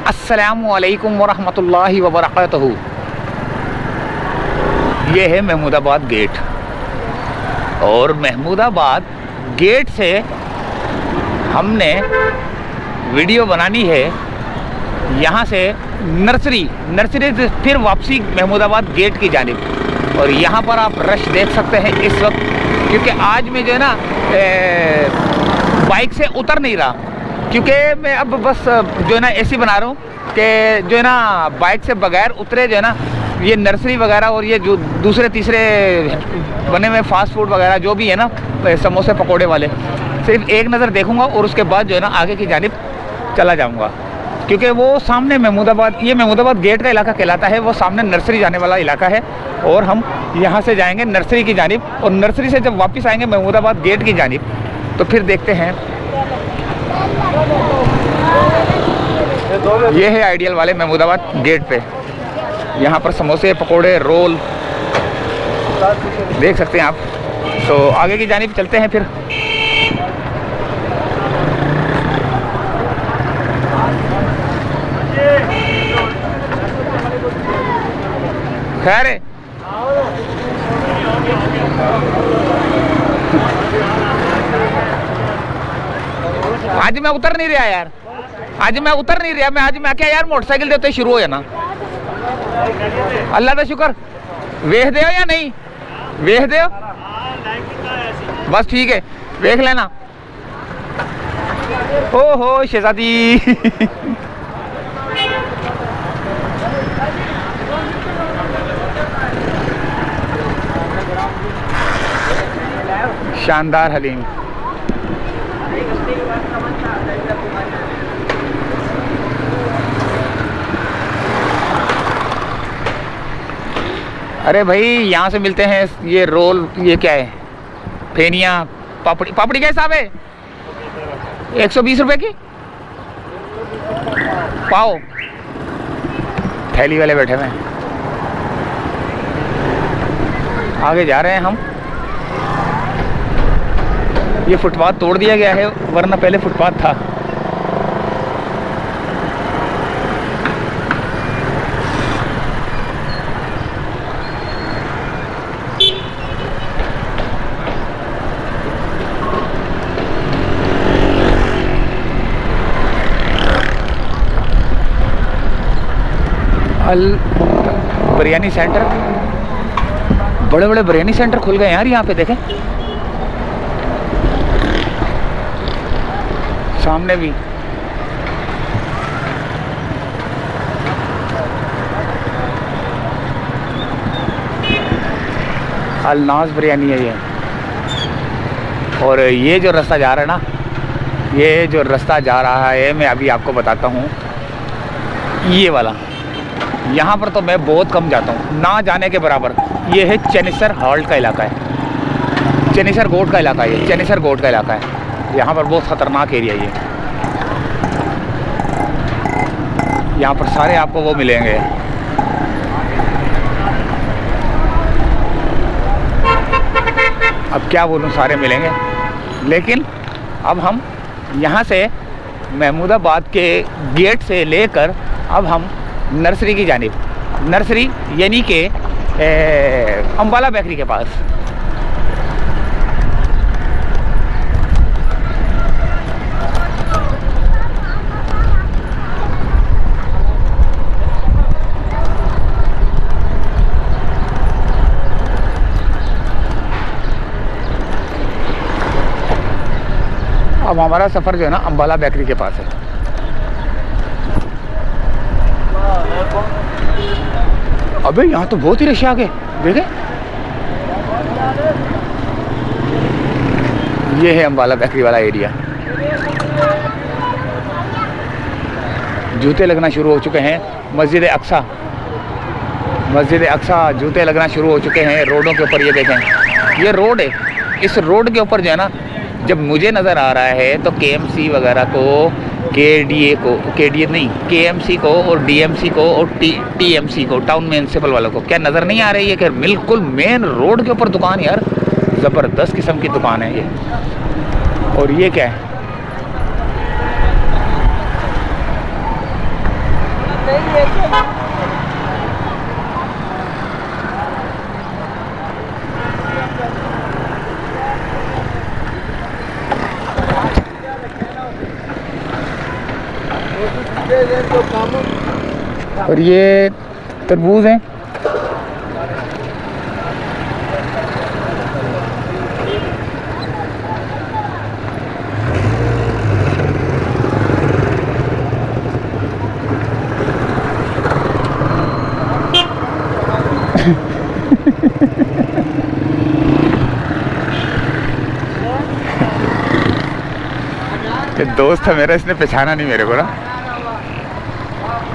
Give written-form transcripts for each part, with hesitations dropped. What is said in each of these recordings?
अस्सलामुअलैकुम वरहमतुल्लाहि वबरकातुहू। ये है महमूदाबाद गेट और महमूदाबाद गेट से हमने वीडियो बनानी है यहाँ से नर्सरी से फिर वापसी महमूदाबाद गेट की जानिब। और यहाँ पर आप रश देख सकते हैं इस वक्त, क्योंकि आज मैं जो है ना बाइक से उतर नहीं रहा, क्योंकि मैं अब बस जो है ना ऐसी बना रहा हूँ कि जो है ना बाइक से बगैर उतरे जो है ना ये नर्सरी वगैरह और ये जो दूसरे तीसरे बने हुए फास्ट फूड वगैरह जो भी है ना समोसे पकोड़े वाले, सिर्फ एक नज़र देखूंगा और उसके बाद जो है ना आगे की जानिब चला जाऊंगा, क्योंकि वो सामने महमूदाबाद, ये महमूदाबाद गेट का इलाका कहलाता है, वो सामने नर्सरी जाने वाला इलाका है और हम यहाँ से जाएंगे नर्सरी की जानिब। और नर्सरी से जब वापस आएंगे महमूदाबाद गेट की जानिब तो फिर देखते हैं। ये है आइडियल वाले महमूदाबाद गेट पे, यहाँ पर समोसे पकोड़े रोल देख सकते हैं आप। तो आगे की जानिब चलते हैं फिर। खैर आज मैं उतर नहीं रहा यार, आज मैं उतर नहीं रहा। मैं क्या यार मोटरसाइकिल देते शुरू हो जाना। अल्लाह का शुक्र। वेख दे या नहीं वेख दे, बस ठीक है देख लेना। ओहो शहजादी शानदार हलीम। अरे भाई यहाँ से मिलते हैं ये रोल, ये क्या है, फेनिया, पापड़ी। पापड़ी क्या हिसाब है? 120 रुपए की पाओ। थैली वाले बैठे हुए हैं। आगे जा रहे हैं हम। ये फुटपाथ तोड़ दिया गया है, वरना पहले फुटपाथ था। अल बिरयानी सेंटर, बड़े बड़े बिरयानी सेंटर खुल गए यार यहाँ पे, देखें सामने भी। अलनाज बिरयानी है ये। और ये जो रास्ता जा रहा है ना, ये जो रास्ता जा रहा है मैं अभी आपको बताता हूँ, ये वाला, यहाँ पर तो मैं बहुत कम जाता हूँ, ना जाने के बराबर। ये है चेनिसर हॉल्ट का इलाका है, चेनिसर गोट का इलाका है, ये चेनिसर गोट का इलाका है। यहाँ पर बहुत ख़तरनाक एरिया ये। यहाँ पर सारे आपको वो मिलेंगे, अब क्या बोलूँ, सारे मिलेंगे। लेकिन अब हम यहाँ से महमूदाबाद के गेट से लेकर अब हम नर्सरी की जानिब, नर्सरी यानी कि अम्बाला बेकरी के पास। अब हमारा सफ़र जो है ना अम्बाला बेकरी के पास है। अबे यहाँ तो बहुत ही रश आ गए, देखे। ये है अम्बाला बेकरी वाला एरिया। जूते लगना शुरू हो चुके हैं। मस्जिद अक्सा जूते लगना शुरू हो चुके हैं रोडों के ऊपर। ये देखें, ये रोड है, इस रोड के ऊपर जो है ना, जब मुझे नज़र आ रहा है तो केएमसी वगैरह को, केएमसी को और डीएमसी को और टीएमसी को, टाउन म्यूनसिपल वालों को क्या नज़र नहीं आ रही है कि बिल्कुल मेन रोड के ऊपर दुकान यार, ज़बरदस्त किस्म की दुकान है ये। और ये क्या है, और ये तरबूज हैं। ये दोस्त है मेरा, इसने पहचाना नहीं मेरे को ना।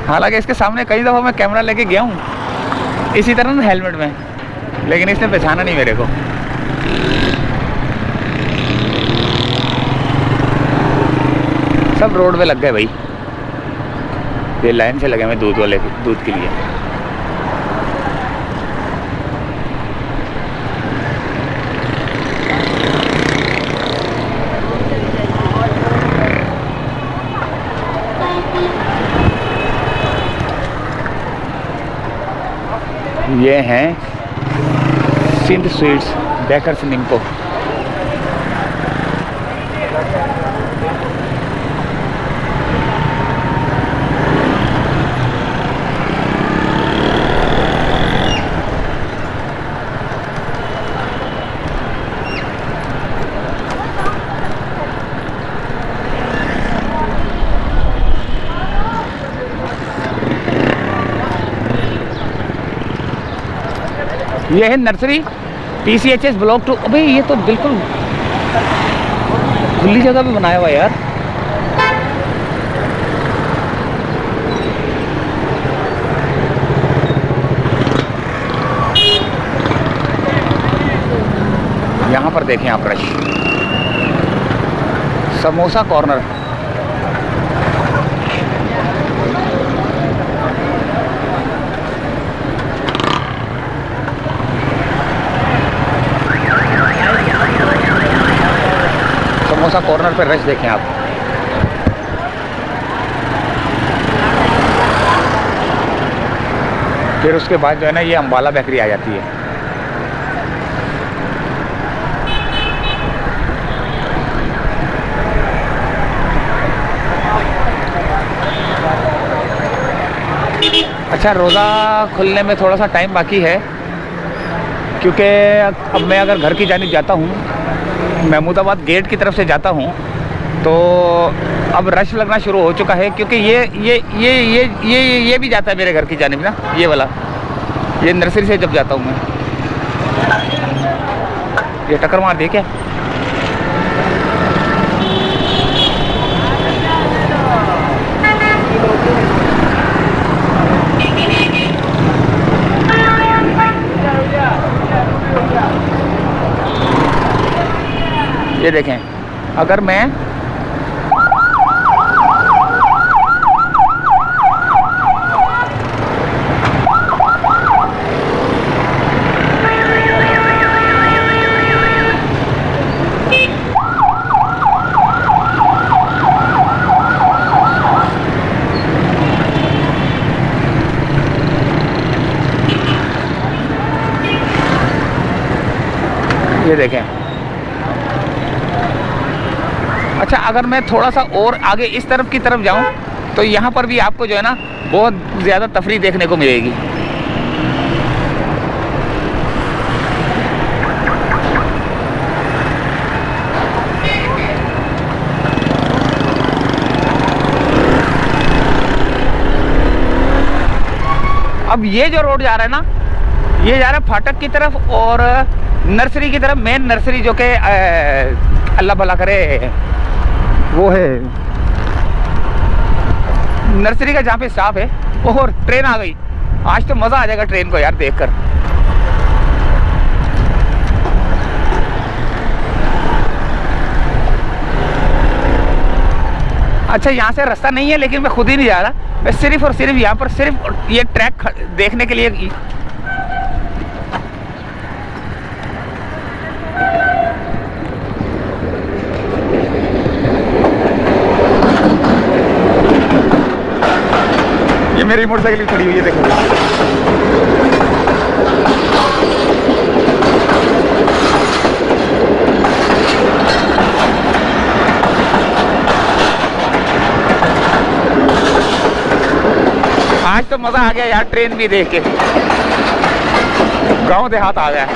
हालांकि इसके सामने कई दफ़ा मैं कैमरा लेके गया हूँ इसी तरह ना हेलमेट में, लेकिन इसने पहचाना नहीं मेरे को। सब रोड पे लग गए भाई, ये लाइन से लगे मैं दूध वाले दूध के लिए। ये हैं सिंध स्वीट्स बेकर्स निम्को। ये है नर्सरी PCHS ब्लॉक 2। अबे ये तो बिल्कुल खुली जगह पे बनाया हुआ है यार। यहाँ पर देखें आप rush, samosa corner. Samosa corner पर रश देखें आप। फिर उसके बाद जो है ना ये अम्बाला बेकरी आ जाती है। अच्छा, रोज़ा खुलने में थोड़ा सा टाइम बाकी है, क्योंकि अब मैं अगर घर की जानिब जाता हूँ, महमूदाबाद गेट की तरफ से जाता हूँ, तो अब रश लगना शुरू हो चुका है, क्योंकि ये भी जाता है मेरे घर की जानिब ना, ये वाला, ये नर्सरी से जब जाता हूँ मैं। ये टक्कर मार दे क्या? ये देखें, अगर मैं ये देखें, अच्छा अगर मैं थोड़ा सा और आगे इस तरफ की तरफ जाऊं तो यहाँ पर भी आपको जो है ना बहुत ज़्यादा तफरी देखने को मिलेगी। अब ये जो रोड जा रहा है ना, ये जा रहा है फाटक की तरफ और नर्सरी की तरफ। मेन नर्सरी जो कि अल्लाह भला करे वो है नर्सरी का, जहाँ पे स्टाफ है। और ट्रेन आ गई, आज तो मज़ा आ जाएगा ट्रेन को यार देखकर। अच्छा, यहाँ से रास्ता नहीं है, लेकिन मैं खुद ही नहीं जा रहा, मैं सिर्फ और सिर्फ यहाँ पर सिर्फ ये ट्रैक देखने के लिए। मेरी मोटरसाइकिल खड़ी हुई है, देखो। आज तो मजा आ गया यार ट्रेन भी देख के, गांव देहात आ गया।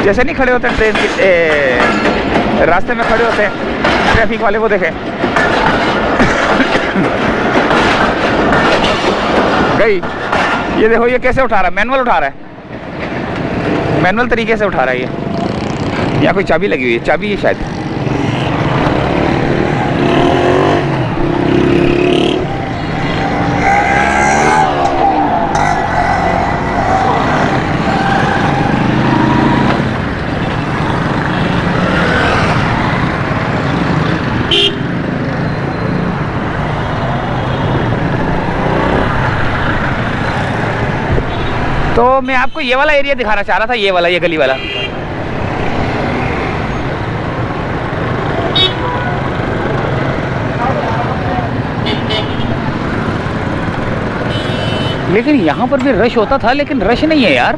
जैसे नहीं खड़े होते ट्रेन के रास्ते में खड़े होते हैं ट्रैफिक वाले, वो देखे गई। ये देखो ये कैसे उठा रहा है, मैनुअल उठा रहा है, मैनुअल तरीके से उठा रहा है ये। यहाँ कोई चाबी लगी हुई है, चाबी है शायद। तो मैं आपको ये वाला एरिया दिखाना चाह रहा था, ये वाला, ये गली वाला। लेकिन यहाँ पर भी रश होता था, लेकिन रश नहीं है यार।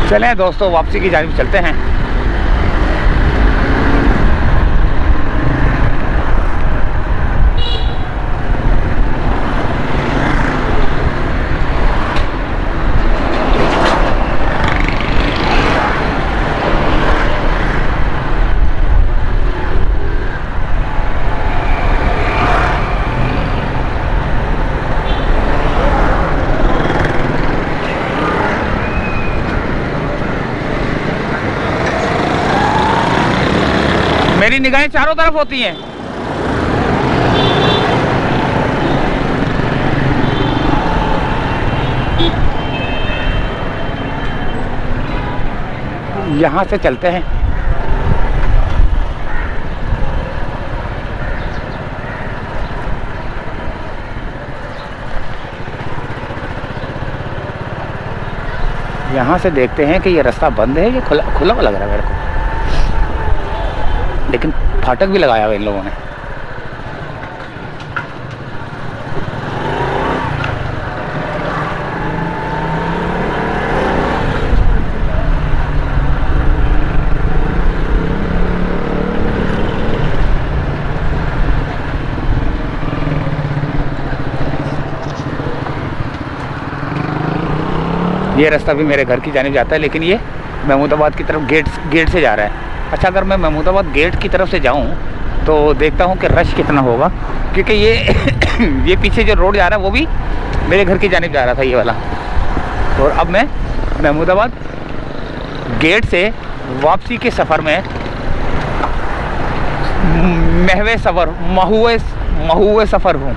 चलें दोस्तों, वापसी की जानिब चलते हैं। मेरी निगाहें चारों तरफ होती हैं। यहाँ से चलते हैं। यहाँ से देखते हैं कि ये रास्ता बंद है, ये खुला खुला लग रहा है मेरे को, लेकिन फाटक भी लगाया हुआ इन लोगों ने। ये रास्ता भी मेरे घर की जानिब जाता है, लेकिन ये महमूदाबाद की तरफ गेट से जा रहा है। अच्छा, अगर मैं महमूदाबाद गेट की तरफ से जाऊं तो देखता हूं कि रश कितना होगा, क्योंकि ये ये पीछे जो रोड जा रहा है वो भी मेरे घर की जानिब जा रहा था, ये वाला। और अब मैं महमूदाबाद गेट से वापसी के सफ़र में महुए सफ़र हूँ।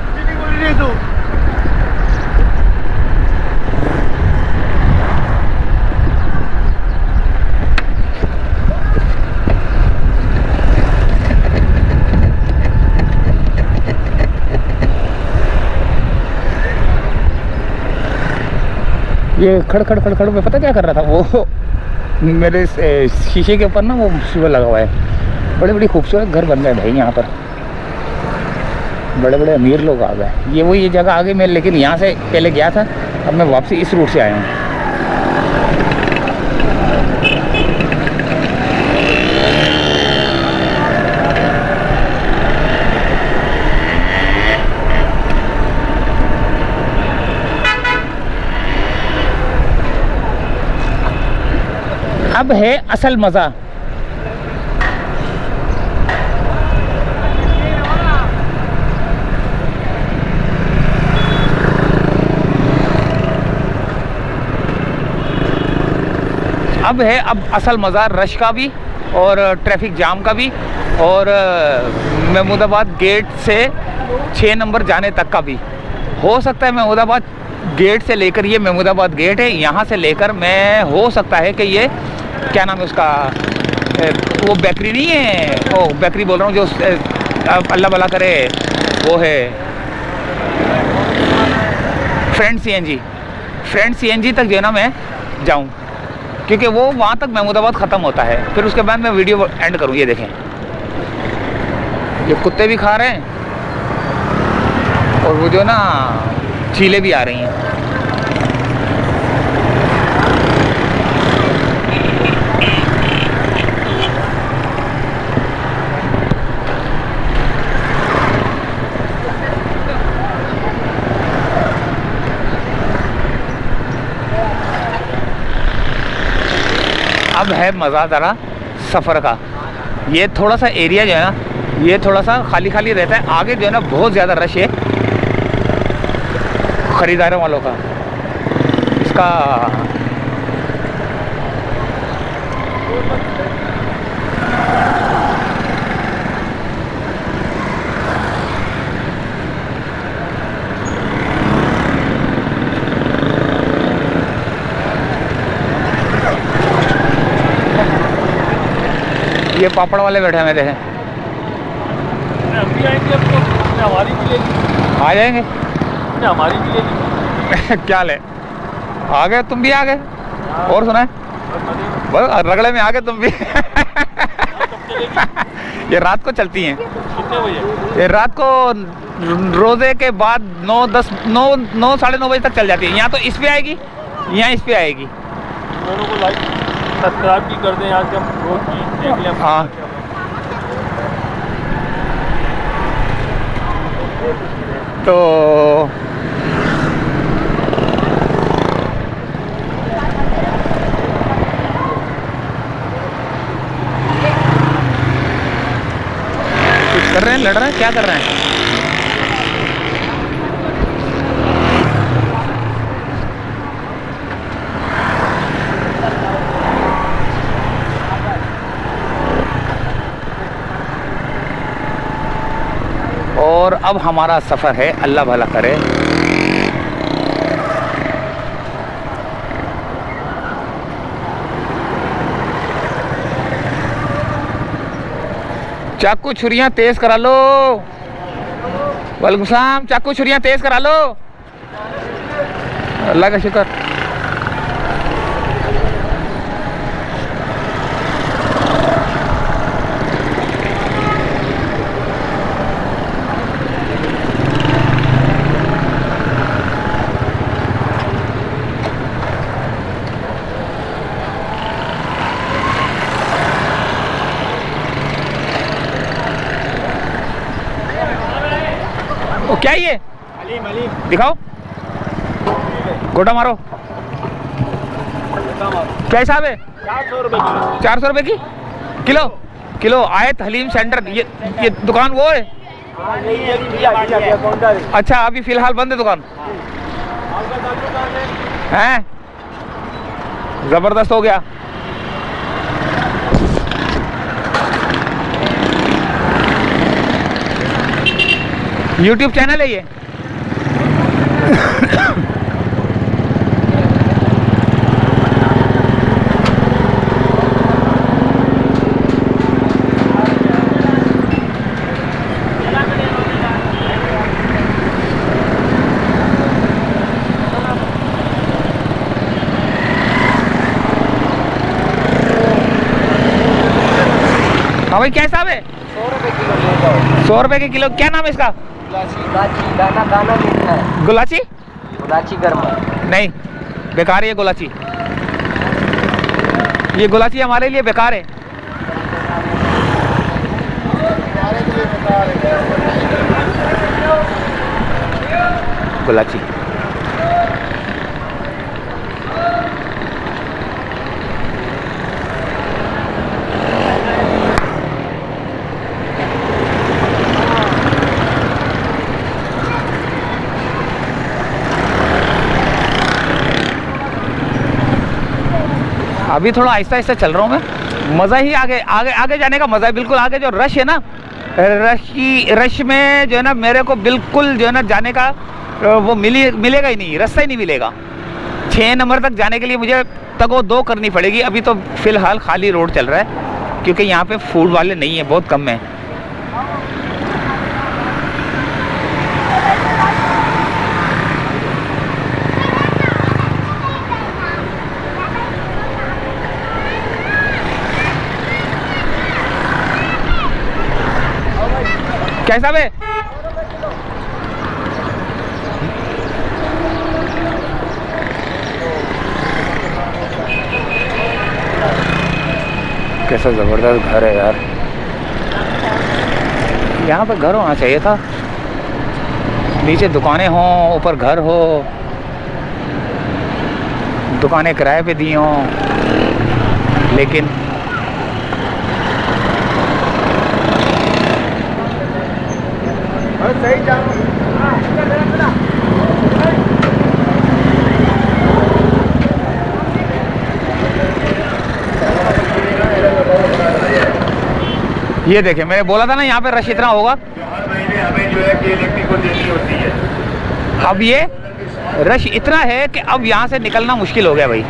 ये खड़ में पता क्या कर रहा था, वो मेरे शीशे के ऊपर ना वो सुअर लगा हुआ है। बड़े बड़ी खूबसूरत घर बन गए भाई यहाँ पर, बड़े बड़े अमीर लोग आ गए। ये जगह आ गई मैं, लेकिन यहाँ से पहले गया था, अब मैं वापसी इस रूट से आया हूँ। अब है असल मज़ा। अब असल मज़ा रश का भी और ट्रैफिक जाम का भी, और महमूदाबाद गेट से 6 नंबर जाने तक का भी। हो सकता है महमूदाबाद गेट से लेकर, ये महमूदाबाद गेट है, यहाँ से लेकर मैं हो सकता है कि ये क्या नाम है उसका, वो बेकरी नहीं है, ओ बेकरी बोल रहा हूँ, जो अल्लाह भला करे, वो है फ्रेंड CNG तक जो है ना मैं जाऊँ, क्योंकि वो वहाँ तक महमूदाबाद ख़त्म होता है। फिर उसके बाद मैं वीडियो एंड करूँ। ये देखें, ये कुत्ते भी खा रहे हैं और वो जो ना चीलें भी आ रही हैं। अब है मज़ा ज़रा सफ़र का। ये थोड़ा सा एरिया जो है ना, ये थोड़ा सा खाली खाली रहता है। आगे जो है ना बहुत ज़्यादा रश है ख़रीदारों वालों का। इसका ये पापड़ वाले बैठे हैं, देखें। अभी आएंगे, अब तो हमारी भी लेगी। आ जाएंगे, हमारी भी लेगी। क्या ले आ गए, तुम भी आ गए। और सुना है, बस रगड़े में आ गए तुम भी। ये रात को चलती हैं। कितने बजे? ये रात को रोजे के बाद 9 साढ़े 9 बजे तक चल जाती है। यहाँ तो इस पे आएगी, यहाँ इस पे आएगी। दोनों को लाइक सब्सक्राइब भी कर दें, यहाँ से हम रोज देख लें। हाँ, तो कुछ कर रहे हैं, लड़ रहे हैं, क्या कर रहे हैं? और अब हमारा सफ़र है, अल्लाह भला करे। चाकू छुरियां तेज करा लो। वालेकुम सलाम। चाकू छुरियां तेज करा लो। अल्लाह का शुक्र। ओ क्या ये दिखाओ, गोटा मारो। क्या हिसाब है? 400 रुपये किलो। 400 रुपये की किलो। आयत हलीम सेंटर, ये दुकान वो है? अच्छा, अभी फिलहाल बंद है दुकान। हैं, जबरदस्त हो गया। YouTube चैनल है ये। हाँ भाई, क्या हिसाब है? 100 रुपये किलो। 100 रुपये के किलो। क्या नाम है इसका? गुलाची दाना मिलता है। गुलाची गर्मा नहीं, बेकार है ये गुलाची। ये गुलाची हमारे लिए बेकार है। गुलाची अभी थोड़ा आहिस्ता आहिस्ता चल रहा हूँ मैं। मज़ा ही आगे जाने का मज़ा है। बिल्कुल आगे जो रश है ना, रश में जो है ना मेरे को बिल्कुल जो है ना जाने का वो मिलेगा ही नहीं, रास्ता ही नहीं मिलेगा। 6 नंबर तक जाने के लिए मुझे तगो दो करनी पड़ेगी। अभी तो फ़िलहाल खाली रोड चल रहा है। क्योंकि यहाँ पे फूड वाले नहीं है, बहुत कम है। कैसा बे? कैसा जबरदस्त घर है यार, यहाँ पर घर होना चाहिए था, नीचे दुकानें हों, ऊपर घर हो, दुकानें किराए पे दी हों, लेकिन ये देखें, मैंने बोला था ना यहाँ पे रश इतना होगा। हर महीने हमें जो है कि इलेक्ट्रिक को देनी होती है। अब ये रश इतना है कि अब यहाँ से निकलना मुश्किल हो गया भाई।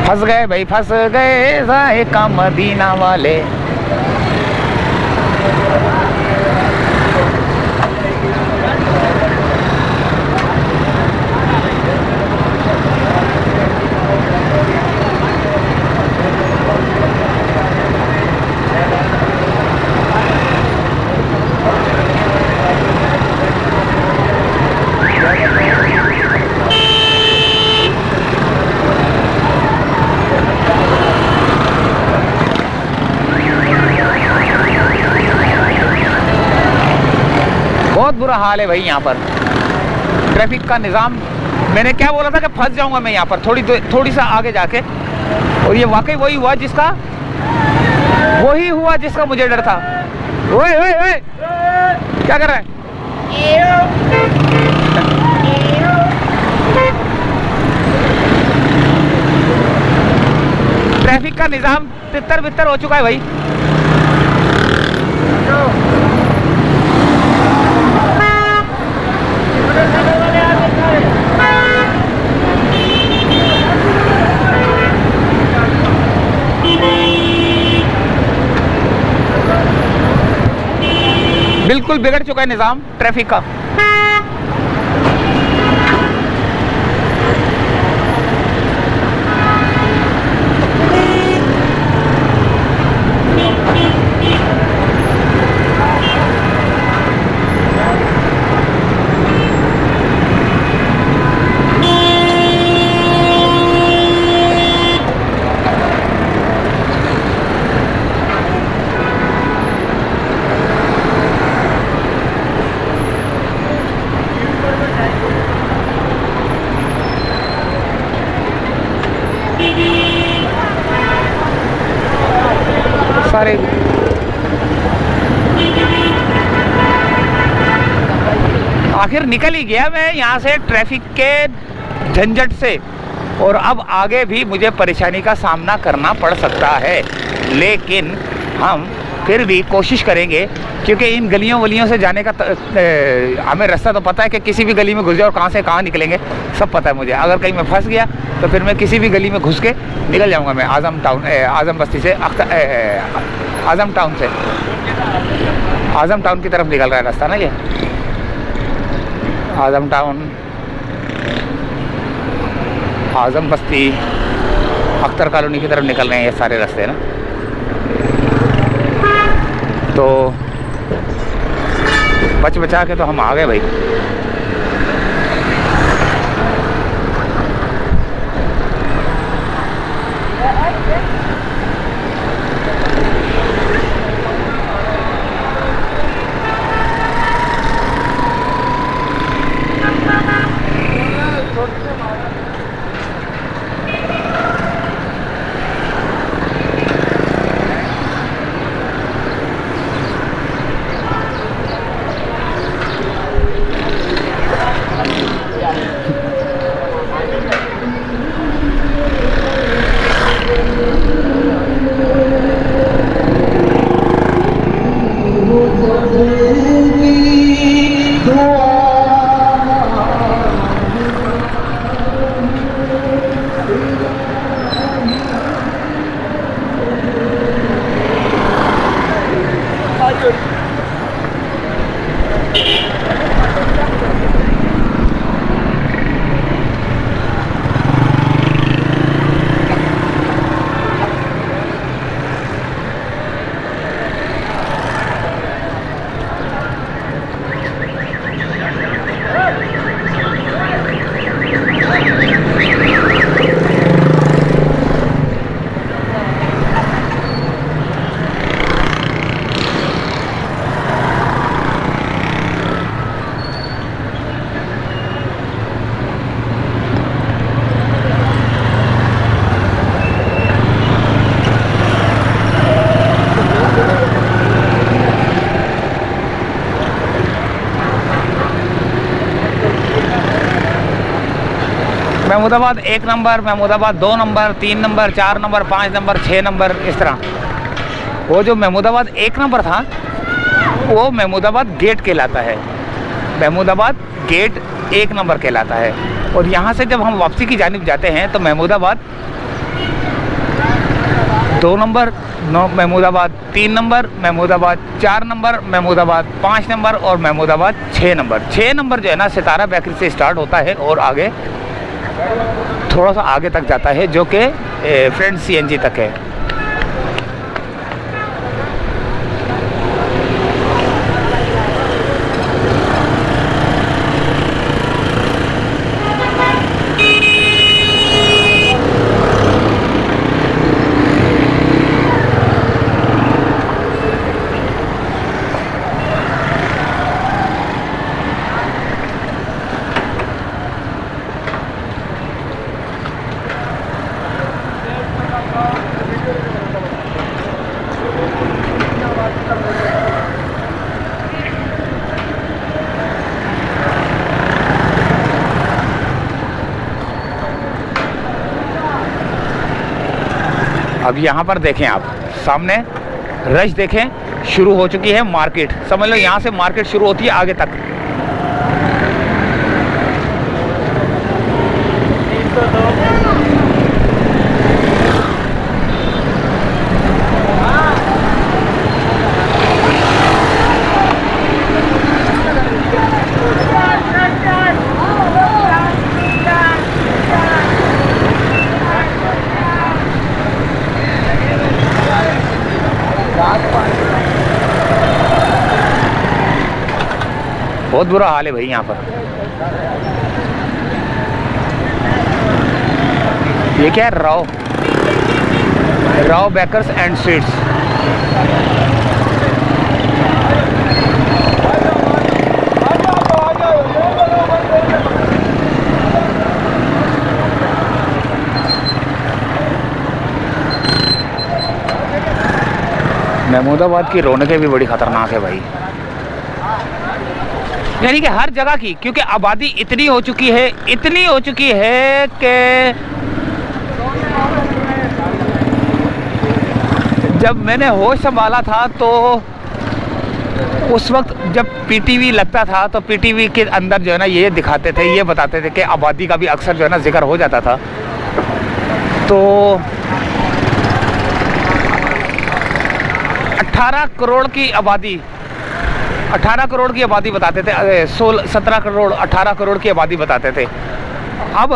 फंस गए भाई, फंस गए ज़ायका मदीना वाले। बहुत बुरा हाल है भाई यहाँ पर, ट्रैफिक का निज़ाम। मैंने क्या बोला था कि फंस जाऊंगा मैं यहाँ पर थोड़ी सा आगे जाके, और ये वाकई वही हुआ जिसका मुझे डर था। ओए ओए ओए, क्या कर रहा है? ट्रैफिक का निज़ाम तितर बितर हो चुका है भाई। बिल्कुल बिगड़ चुका है निज़ाम ट्रैफिक का। सारे आखिर निकल ही गया मैं यहाँ से ट्रैफिक के झंझट से, और अब आगे भी मुझे परेशानी का सामना करना पड़ सकता है, लेकिन हम फिर भी कोशिश करेंगे, क्योंकि इन गलियों वलियों से जाने का हमें रास्ता तो पता है कि किसी भी गली में घुस जाओ और कहाँ से कहाँ निकलेंगे सब पता है मुझे। अगर कहीं मैं फंस गया तो फिर मैं किसी भी गली में घुस के निकल जाऊँगा। मैं आज़म बस्ती से आज़म टाउन की तरफ निकल रहा है रास्ता ना, ये आज़म टाउन, आज़म बस्ती, अख्तर कॉलोनी की तरफ निकल रहे हैं ये सारे रास्ते ना। तो बचा के तो हम आ गए भाई। Mahmudabad 1 number, Mahmudabad 2 number, 3 number, 4 number, 5 number, 6 number, इस तरह। वो जो महमूदाबाद 1 नंबर था वो महमूदाबाद गेट कहलाता है, महमूदाबाद गेट 1 नंबर कहलाता है। और यहाँ से जब हम वापसी की जानिब जाते हैं तो Mahmudabad 2 number, Mahmudabad 3 number, Mahmudabad 4 number, Mahmudabad 5 number और महमूदाबाद 6 नंबर। 6 नंबर जो है ना सितारा बेकरी से स्टार्ट होता है और आगे थोड़ा सा आगे तक जाता है, जो कि फ्रेंड CNG तक है। अब यहाँ पर देखें आप सामने रश देखें, शुरू हो चुकी है मार्केट। समझ लो यहाँ से मार्केट शुरू होती है आगे तक। बहुत बुरा हाल है भाई यहाँ पर। ये क्या है? Rao bakers and sweets. Mahmudabad की रौनकें भी बड़ी खतरनाक है भाई, यानी कि हर जगह की, क्योंकि आबादी इतनी हो चुकी है कि जब मैंने होश संभाला था तो उस वक्त जब PTV लगता था तो PTV के अंदर जो है ना ये दिखाते थे, ये बताते थे कि आबादी का भी अक्सर जो है ना जिक्र हो जाता था। तो 18 करोड़ की आबादी, 18 करोड़ की आबादी बताते थे, 17 करोड़ 18 करोड़ की आबादी बताते थे। अब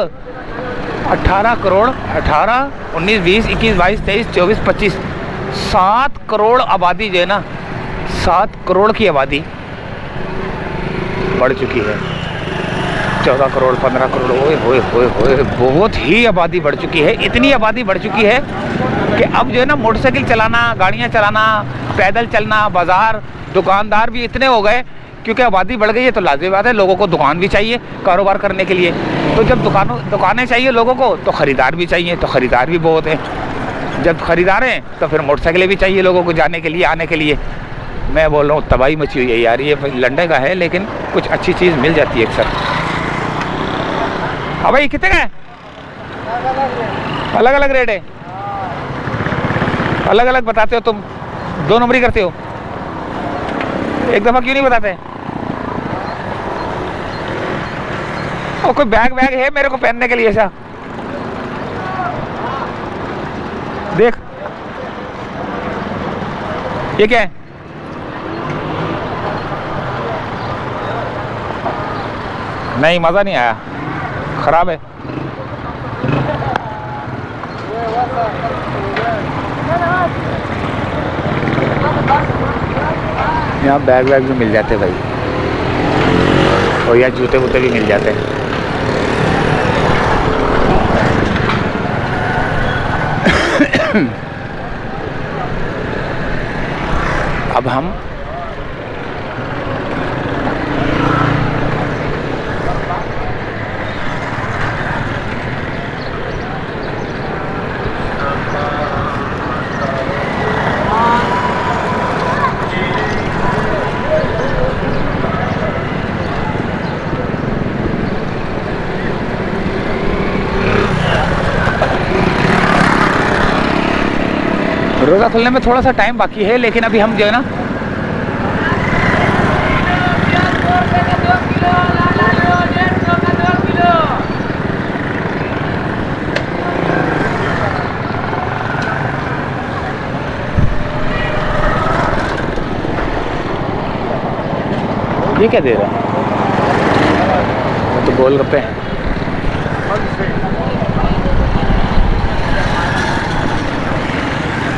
18 करोड़, 18, 19, 20, 21, 22, 23, 24, 25, 7 करोड़ आबादी जो है ना, 7 करोड़ की आबादी बढ़ चुकी है। 14 करोड़, 15 करोड़, ओए होए होए होए, बहुत ही आबादी बढ़ चुकी है। इतनी आबादी बढ़ चुकी है कि अब जो है ना मोटरसाइकिल चलाना, गाड़ियाँ चलाना, पैदल चलना, बाज़ार, दुकानदार भी इतने हो गए, क्योंकि आबादी बढ़ गई है तो लाज़मी बात है लोगों को दुकान भी चाहिए कारोबार करने के लिए। तो जब दुकानें चाहिए लोगों को तो ख़रीदार भी चाहिए, तो ख़रीदार भी बहुत हैं। जब ख़रीदार हैं तो फिर मोटरसाइकिलें भी चाहिए लोगों को जाने के लिए, आने के लिए। मैं बोल रहा हूँ तबाही मची हुई है यार। ये लंडे का है लेकिन कुछ अच्छी चीज़ मिल जाती है अक्सर। हाँ भाई, कितने का है? अलग अलग रेट है, अलग अलग बताते हो तुम, 2 नंबरी करते हो, एक दफ़ा क्यों नहीं बताते? और कोई बैग है मेरे को पहनने के लिए ऐसा? देख ये क्या है? नहीं, मज़ा नहीं आया, ख़राब है। यहाँ बैग वैग भी मिल जाते भाई, और यहाँ जूते वूते भी मिल जाते हैं। अब हम रोज़ा खुलने में थोड़ा सा टाइम बाकी है, लेकिन अभी हम जो है ना ये क्या दे रहा है, तो गोलगप्पे हैं।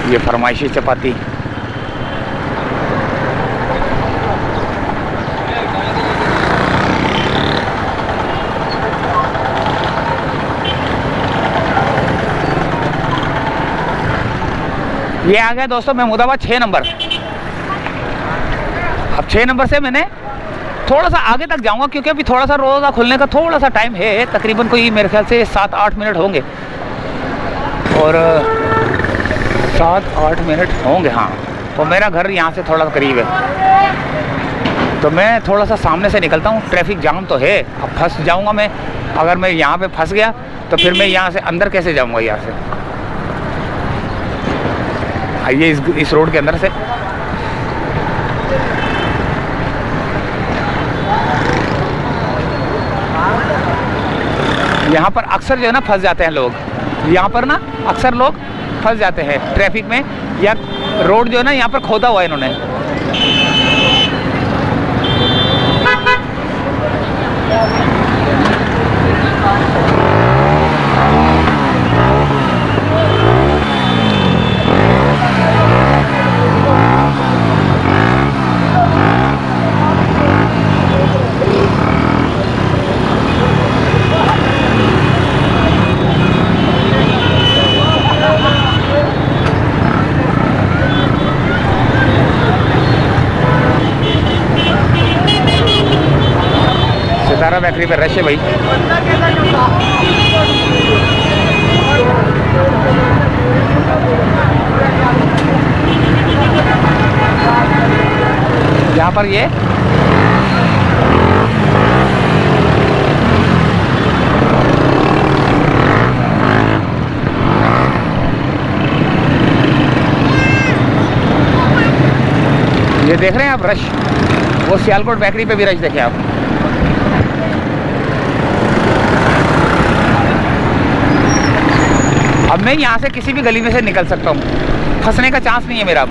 ये फरमाइशी चपाती, ये आ गया दोस्तों महमूदाबाद 6 नंबर। अब 6 नंबर से मैंने थोड़ा सा आगे तक जाऊंगा, क्योंकि अभी थोड़ा सा रोज़ा खुलने का थोड़ा सा टाइम है, तकरीबन कोई मेरे ख्याल से 7-8 मिनट होंगे, और 7-8 मिनट होंगे, हाँ। तो मेरा घर यहाँ से थोड़ा करीब है, तो मैं थोड़ा सा सामने से निकलता हूँ। ट्रैफिक जाम तो है, अब फंस जाऊँगा मैं। अगर मैं यहाँ पे फंस गया तो फिर मैं यहाँ से अंदर कैसे जाऊँगा, यहाँ से आइए इस रोड के अंदर से। यहाँ पर अक्सर जो है ना फंस जाते हैं लोग, यहाँ पर ना अक्सर लोग फंस जाते हैं ट्रैफिक में, या रोड जो है ना यहाँ पर खोदा हुआ है इन्होंने। सितारा बेकरी पे रश है भाई। यहाँ पर ये देख रहे हैं आप रश, वो सियालकोट बेकरी पे भी रश देखें आप। अब मैं यहाँ से किसी भी गली में से निकल सकता हूँ, फंसने का चांस नहीं है मेरा।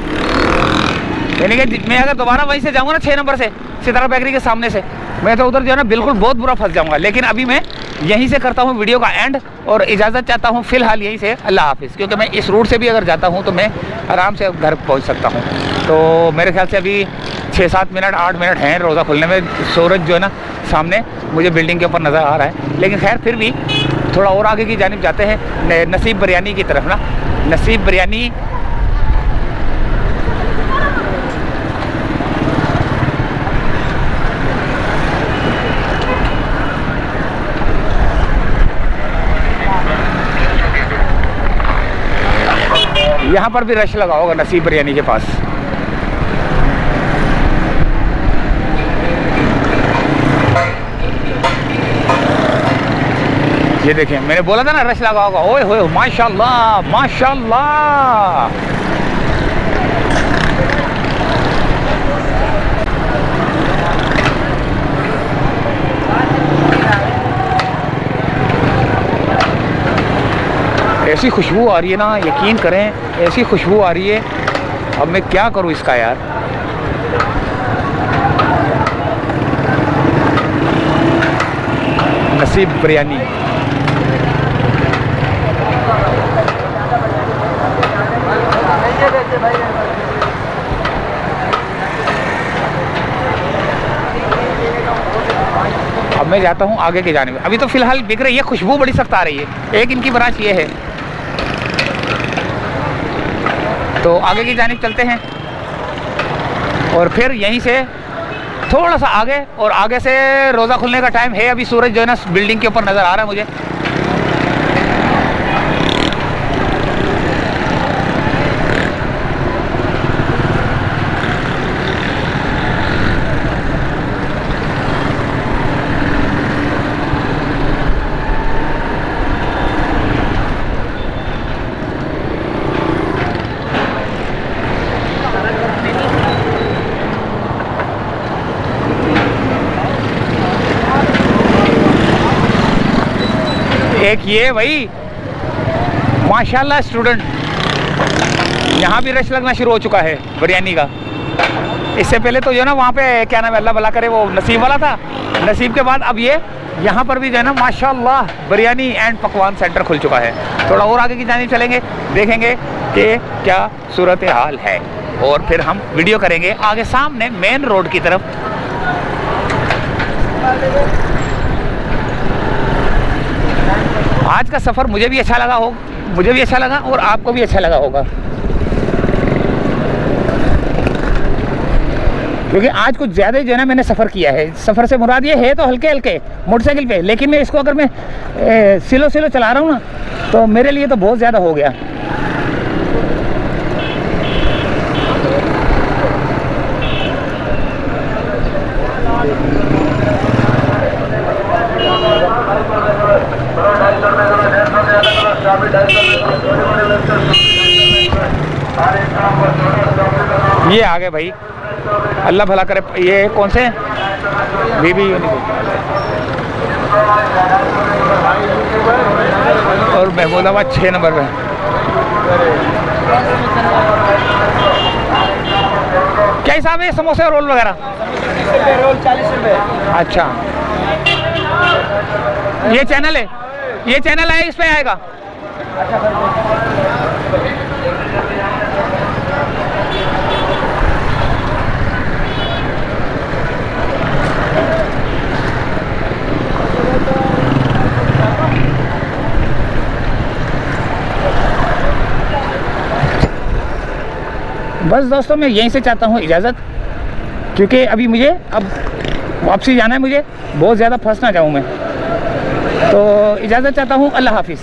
यानी कि मैं अगर दोबारा वहीं से जाऊँगा ना 6 नंबर से, सितारा बेकरी के सामने से, मैं तो उधर जो है ना बिल्कुल बहुत बुरा फंस जाऊँगा। लेकिन अभी मैं यहीं से करता हूँ वीडियो का एंड, और इजाज़त चाहता हूँ फ़िलहाल यहीं से। अल्लाह हाफिज़। क्योंकि मैं इस रूट से भी अगर जाता हूँ तो मैं आराम से घर पहुँच सकता हूँ। तो मेरे ख्याल से अभी 6-7 मिनट 8 मिनट हैं रोज़ा खुलने में। सूरज जो है ना सामने मुझे बिल्डिंग के ऊपर नज़र आ रहा है, लेकिन खैर फिर भी थोड़ा और आगे की जानिब जाते हैं, नसीब बिरयानी की तरफ ना। नसीब बिरयानी यहाँ पर भी रश लगा होगा नसीब बिरयानी के पास। ये देखें, मैंने बोला था ना रश लगा होगा। ओए होए माशाल्लाह माशाल्लाह। ऐसी खुशबू आ रही है ना, यकीन करें ऐसी खुशबू आ रही है। अब मैं क्या करूं इसका यार। नसीब बिरयानी। अब मैं जाता हूँ आगे की जानिब। अभी तो फिलहाल बिक रही है, खुशबू बड़ी सख्त आ रही है। एक इनकी ब्रांच ये है, तो आगे की जानिब चलते हैं और फिर यहीं से थोड़ा सा आगे, और आगे से रोज़ा खुलने का टाइम है। अभी सूरज जो है ना बिल्डिंग के ऊपर नज़र आ रहा है मुझे। एक ये भाई माशाल्लाह स्टूडेंट, यहाँ भी रश लगना शुरू हो चुका है बिरयानी का। इससे पहले तो जो है ना वहाँ पे क्या नाम है, अल्लाह भला करे, वो नसीब वाला था। नसीब के बाद अब ये यहाँ पर भी जो है ना माशाल्लाह बिरयानी एंड पकवान सेंटर खुल चुका है। थोड़ा और आगे की जानिब चलेंगे, देखेंगे कि क्या सूरत हाल है, और फिर हम वीडियो करेंगे आगे सामने मेन रोड की तरफ। आज का सफ़र मुझे भी अच्छा लगा और आपको भी अच्छा लगा होगा, क्योंकि आज कुछ ज़्यादा ही जो है ना मैंने सफ़र किया है। सफ़र से मुराद ये है तो हल्के हल्के मोटरसाइकिल पे, लेकिन मैं इसको अगर मैं स्लो चला रहा हूँ ना तो मेरे लिए तो बहुत ज़्यादा हो गया। ये आ गए भाई, अल्लाह भला करे। ये कौन से बीबी और महमूदाबाद 6 नंबर में। क्या हिसाब है समोसे और रोल वगैरह? रोल 40 रुपये। अच्छा, ये चैनल है, ये चैनल है, इस पे आएगा। बस दोस्तों, मैं यहीं से चाहता हूँ इजाज़त, क्योंकि अभी मुझे अब वापसी जाना है। मुझे बहुत ज़्यादा फंस ना जाऊँ मैं, तो इजाज़त चाहता हूँ। अल्लाह हाफिज़।